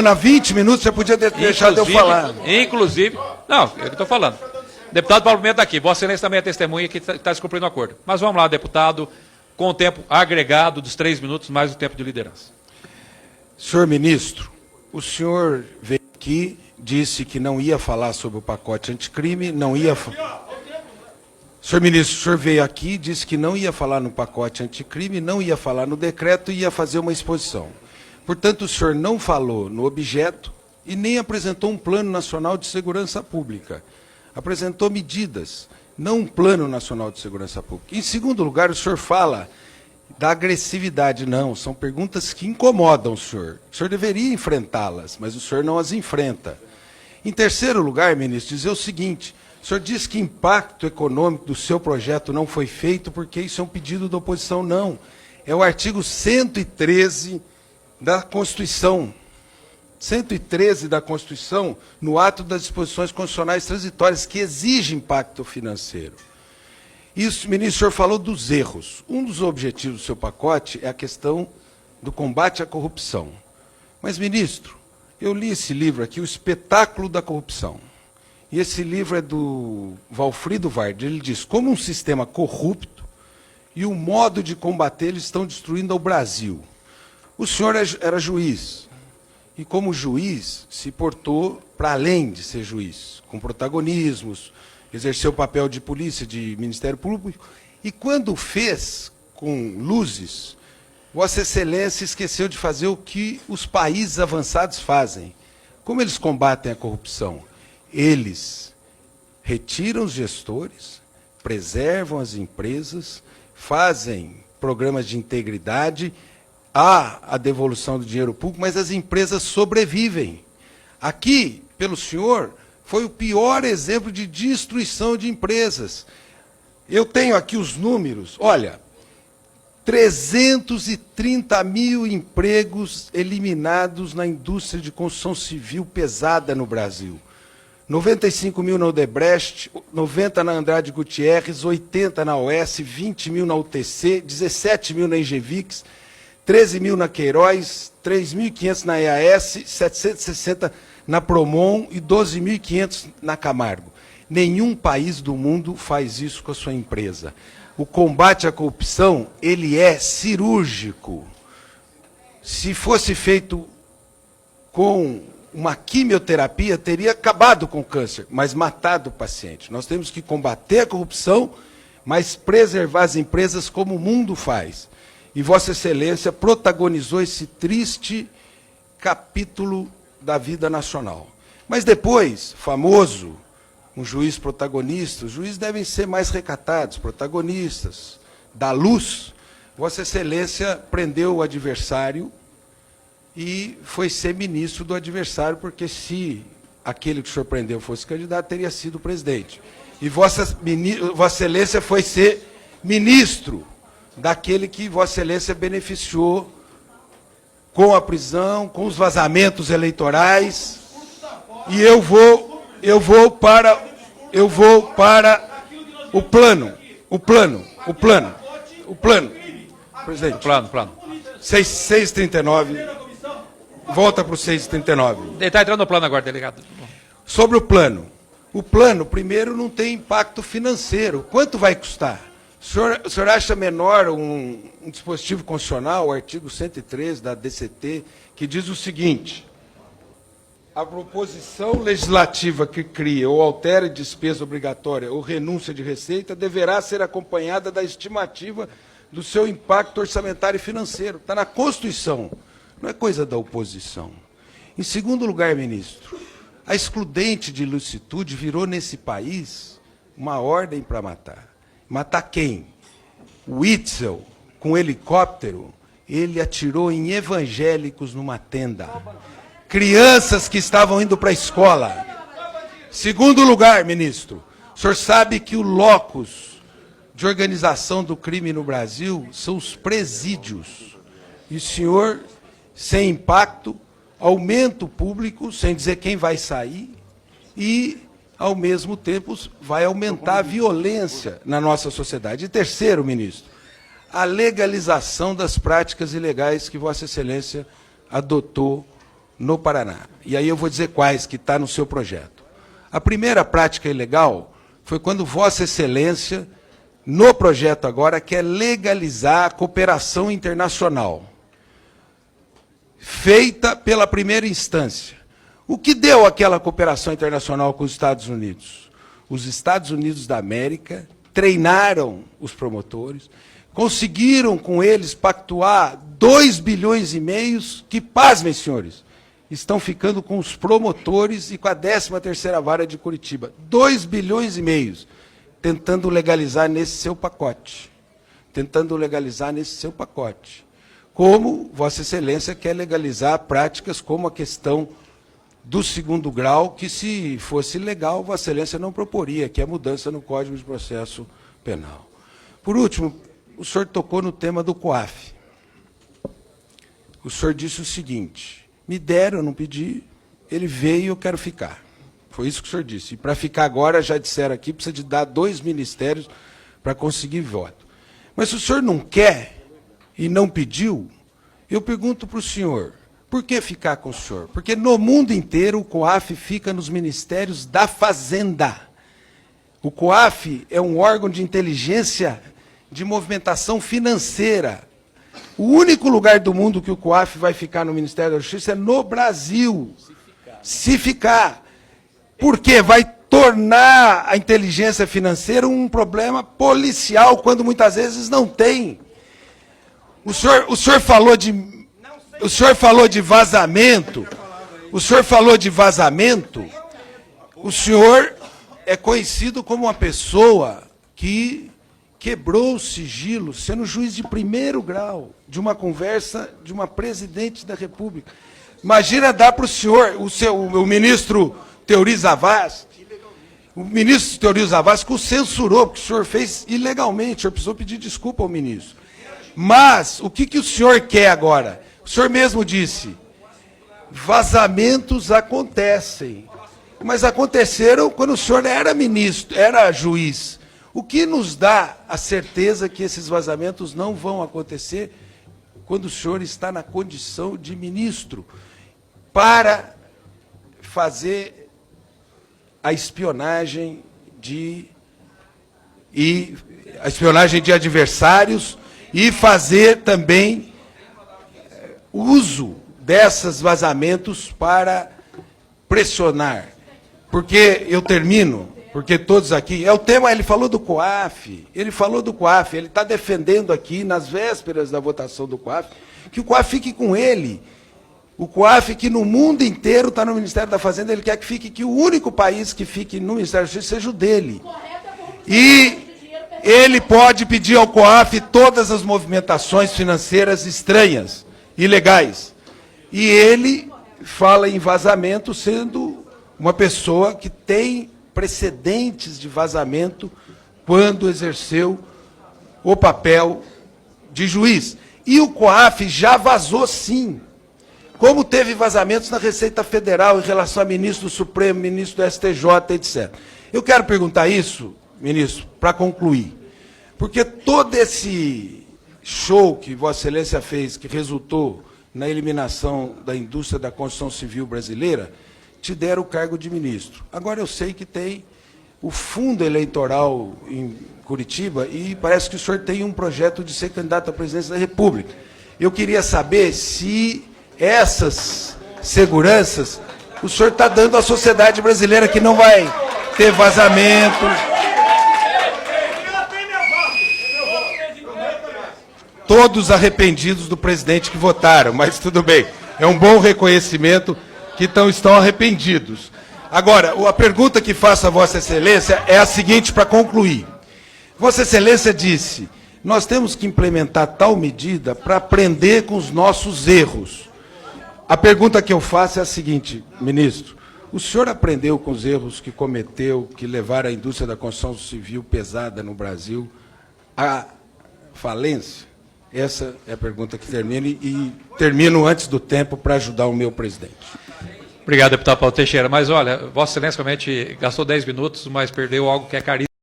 falando há 20 minutos, você podia ter deixado eu falar. Inclusive, não, eu que estou falando. Deputado Paulo Pimenta está aqui, Vossa Excelência também é testemunha que está descumprindo o acordo. Mas vamos lá, deputado, com o tempo agregado dos 3 minutos, mais o tempo de liderança. Senhor ministro, o senhor veio aqui, disse que não ia falar sobre o pacote anticrime, não ia... Senhor ministro, o senhor veio aqui, disse que não ia falar no pacote anticrime, não ia falar no decreto e ia fazer uma exposição. Portanto, o senhor não falou no objeto e nem apresentou um plano nacional de segurança pública. Apresentou medidas, não um plano nacional de segurança pública. Em segundo lugar, o senhor fala da agressividade. Não, são perguntas que incomodam o senhor. O senhor deveria enfrentá-las, mas o senhor não as enfrenta. Em terceiro lugar, ministro, dizer o seguinte: o senhor diz que impacto econômico do seu projeto não foi feito porque isso é um pedido da oposição. Não, é o artigo 113 da Constituição. 113 da Constituição, no ato das disposições constitucionais transitórias, que exige impacto financeiro. Isso, ministro, o senhor falou dos erros. Um dos objetivos do seu pacote é a questão do combate à corrupção. Mas, ministro, eu li esse livro aqui, O Espetáculo da Corrupção. E esse livro é do Valfrido Vardi. Ele diz como um sistema corrupto e o modo de combater eles estão destruindo o Brasil. O senhor era juiz. E, como juiz, se portou para além de ser juiz, com protagonismos, exerceu o papel de polícia, de Ministério Público, e quando fez com luzes, Vossa Excelência esqueceu de fazer o que os países avançados fazem. Como eles combatem a corrupção? Eles retiram os gestores, preservam as empresas, fazem programas de integridade, há a devolução do dinheiro público, mas as empresas sobrevivem. Aqui, pelo senhor, foi o pior exemplo de destruição de empresas. Eu tenho aqui os números, olha, 330 mil empregos eliminados na indústria de construção civil pesada no Brasil. 95 mil na Odebrecht, 90 na Andrade Gutierrez, 80 na OS, 20 mil na UTC, 17 mil na Engevix, 13 mil na Queiroz, 3.500 na EAS, 760 na Promon e 12.500 na Camargo. Nenhum país do mundo faz isso com a sua empresa. O combate à corrupção, ele é cirúrgico. Se fosse feito com uma quimioterapia, teria acabado com o câncer, mas matado o paciente. Nós temos que combater a corrupção, mas preservar as empresas como o mundo faz. E Vossa Excelência protagonizou esse triste capítulo da vida nacional. Mas depois, famoso, um juiz protagonista, os juízes devem ser mais recatados, protagonistas, da luz. Vossa Excelência prendeu o adversário e foi ser ministro do adversário, porque se aquele que o senhor prendeu fosse candidato, teria sido presidente. E Vossa Excelência foi ser ministro daquele que Vossa Excelência beneficiou com a prisão, com os vazamentos eleitorais. E eu vou para o plano. Presidente. O plano. 639. Volta para o 639. Ele está entrando no plano agora, delegado. Sobre o plano. O plano, primeiro, não tem impacto financeiro. Quanto vai custar? O senhor acha menor um dispositivo constitucional, o artigo 113 da DCT, que diz o seguinte: a proposição legislativa que cria ou altera despesa obrigatória ou renúncia de receita deverá ser acompanhada da estimativa do seu impacto orçamentário e financeiro. Está na Constituição, não é coisa da oposição. Em segundo lugar, ministro, a excludente de ilicitude virou nesse país uma ordem para matar. Matar quem? O Witzel, com helicóptero, ele atirou em evangélicos numa tenda. Crianças que estavam indo para a escola. Segundo lugar, ministro, o senhor sabe que o locus de organização do crime no Brasil são os presídios. E o senhor, sem impacto, aumenta o público, sem dizer quem vai sair, e ao mesmo tempo, vai aumentar a violência na nossa sociedade. E terceiro, ministro, a legalização das práticas ilegais que Vossa Excelência adotou no Paraná. E aí eu vou dizer quais que está no seu projeto. A primeira prática ilegal foi quando Vossa Excelência, no projeto agora, quer legalizar a cooperação internacional, feita pela primeira instância. O que deu aquela cooperação internacional com os Estados Unidos? Os Estados Unidos da América treinaram os promotores, conseguiram com eles pactuar 2,5 bilhões que, pasmem, senhores, estão ficando com os promotores e com a 13ª Vara de Curitiba. 2,5 bilhões, tentando legalizar nesse seu pacote. Tentando legalizar nesse seu pacote. Como Vossa Excelência quer legalizar práticas como a questão do 2º grau, que se fosse legal, Vossa Excelência não proporia, que é a mudança no Código de Processo Penal. Por último, o senhor tocou no tema do COAF. O senhor disse o seguinte: me deram, eu não pedi, ele veio, eu quero ficar. Foi isso que o senhor disse. E para ficar agora, já disseram aqui, precisa de dar 2 ministérios para conseguir voto. Mas se o senhor não quer e não pediu, eu pergunto para o senhor, por que ficar com o senhor? Porque no mundo inteiro o COAF fica nos ministérios da Fazenda. O COAF é um órgão de inteligência de movimentação financeira. O único lugar do mundo que o COAF vai ficar no Ministério da Justiça é no Brasil. Se ficar. Porque vai tornar a inteligência financeira um problema policial, quando muitas vezes não tem. O senhor falou de vazamento. O senhor falou de vazamento. O senhor é conhecido como uma pessoa que quebrou o sigilo, sendo juiz de 1º grau, de uma conversa de uma presidente da República. Imagina dar para o senhor, o ministro Teori Zavascki, que o censurou, porque o senhor fez ilegalmente, o senhor precisou pedir desculpa ao ministro. Mas, o que o senhor quer agora? O senhor mesmo disse, vazamentos acontecem, mas aconteceram quando o senhor era ministro, era juiz. O que nos dá a certeza que esses vazamentos não vão acontecer quando o senhor está na condição de ministro para fazer a espionagem de adversários e fazer também uso desses vazamentos para pressionar? Porque eu termino. Porque todos aqui, é o tema, ele falou do COAF, ele está defendendo aqui, nas vésperas da votação do COAF, que o COAF fique com ele. O COAF, que no mundo inteiro está no Ministério da Fazenda, ele quer que o único país que fique no Ministério da Justiça seja o dele. E ele pode pedir ao COAF todas as movimentações financeiras estranhas, ilegais. E ele fala em vazamento sendo uma pessoa que tem precedentes de vazamento quando exerceu o papel de juiz. E o COAF já vazou, sim. Como teve vazamentos na Receita Federal em relação a ministro do Supremo, ministro do STJ, etc. Eu quero perguntar isso, ministro, para concluir. Porque todo esse show que Vossa Excelência fez, que resultou na eliminação da indústria da construção civil brasileira, te deram o cargo de ministro. Agora eu sei que tem o fundo eleitoral em Curitiba e parece que o senhor tem um projeto de ser candidato à presidência da República. Eu queria saber se essas seguranças o senhor está dando à sociedade brasileira, que não vai ter vazamento. Todos arrependidos do presidente que votaram, mas tudo bem. É um bom reconhecimento que estão arrependidos. Agora, a pergunta que faço a Vossa Excelência é a seguinte, para concluir. Vossa Excelência disse, nós temos que implementar tal medida para aprender com os nossos erros. A pergunta que eu faço é a seguinte, ministro, o senhor aprendeu com os erros que cometeu, que levaram a indústria da construção civil pesada no Brasil à falência? Essa é a pergunta que termina e termino antes do tempo para ajudar o meu presidente. Obrigado, deputado Paulo Teixeira. Mas, olha, Vossa Excelência realmente gastou 10 minutos, mas perdeu algo que é caríssimo.